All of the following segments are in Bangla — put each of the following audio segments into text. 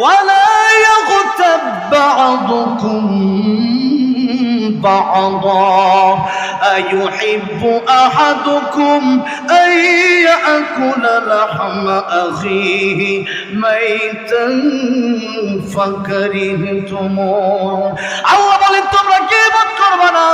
ولا يغتب بعضكم بعضا أيحب أحدكم أن يأكل لحم أخيه ميتا فكرهتموه আল্লাহ বলেন তোমরা গীবত করবে না।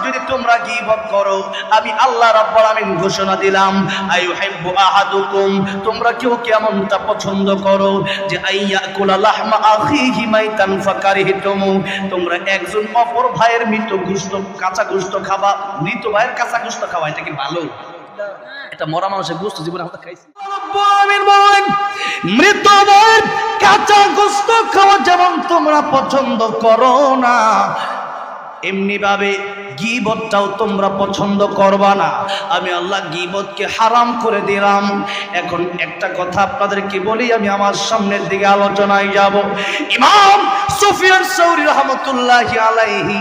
যদি তোমরা গীবত করো আমি আল্লাহ রাব্বুল আলামিন ঘোষণা দিলাম আইয়ুহিব্বু আহাদুকুম তোমরা কেউ কেমনটা পছন্দ করো যে আইয়াকুলা লাহমা আখিহি মাইতান ফাকারিহতুমু তোমরা একজন অপর ভাইয়ের মৃত গোশত কাঁচা গোশত খাবা, মৃত ভাইয়ের কাঁচা গোশত খাওয়া এটা কি ভালো? এটা মরা মানুষের গোশত জীবনে আমরা খাইছি। আমিন বলেন মৃত ভাইয়ের কাঁচা গোশত খাওয়া যেমন তোমরা পছন্দ করো না এমনি ভাবে গীবতটাও তোমরা পছন্দ করবা না। আমি আল্লাহ গীবতকে হারাম করে দিলাম। এখন একটা কথা আপনাদেরকে বলি, আমি আমার সামনের দিকে আলোচনায় যাব। ইমাম সুফিয়ান সাউরি রাহমাতুল্লাহি আলাইহি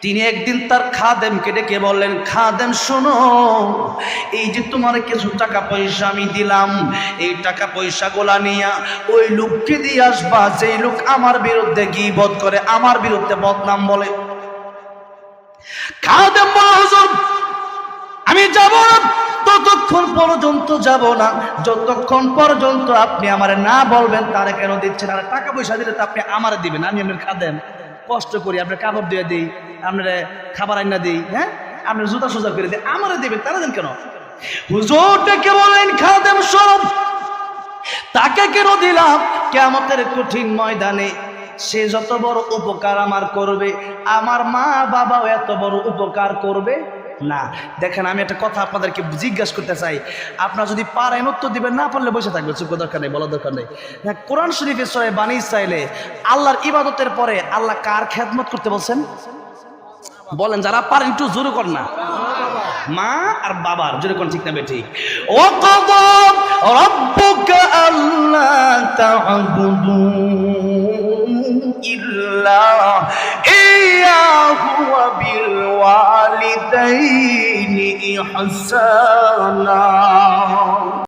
তিনি একদিন তার খাদেমকে ডেকে বললেন, খাদেম শোনো, এই যে তোমার কিছু টাকা পয়সা আমি দিলাম, এই টাকা পয়সা গোলা নিয়া ওই লোককে দিয়ে আসবা যেই লোক আমার বিরুদ্ধে গীবত করে, আমার বিরুদ্ধে বদনাম বলে। খাদেম বলল, হুজুর আমি যাব না, ততক্ষণ পর্যন্ত যাব না যতক্ষণ পর্যন্ত আপনি আমার না বলবেন তারে কেন দিচ্ছেন। আর টাকা পয়সা দিলে তো আপনি আমার দিবেন, আমি আপনার খাদেম, কষ্ট করি, আপনার কাপড় দিয়ে দিই, আপনার খাবার আইনা দিই, হ্যাঁ আপনার জুতা সোজা করে দিই, আমারে দিবেন, তারা দেন কেন? হুজুর ডেকে বলেন, খাদেম সব তাকে কেন দিলাম? কিয়ামতের কঠিন ময়দানে সে যত বড় উপকার আমার করবে, আমার মা বাবাও এত বড় উপকার করবে না। দেখেন আমি একটা কথা আপনাদেরকে জিজ্ঞাসা করতে চাই, আপনারা যদি পারেন উত্তর দিবেন, না পারলে বসে থাকবে, চুপ দরকার নেই, বলার দরকার নেই। কোরআন শরীফের সূরা বানী ইসরাঈলে আল্লাহর ইবাদতের পরে আল্লাহ কার খেদমত করতে বলছেন? বলেন, যারা পারেন একটু জোরে কর না। মা আর বাবার, জোরে কোন ঠিক না বেঠিক? ওয়াকাদা রাব্বুকা আল্লা তা'বুদু ইল্লা ইয়্যাহু ওয়া বিল ওয়ালিদাইনি ইহসানা।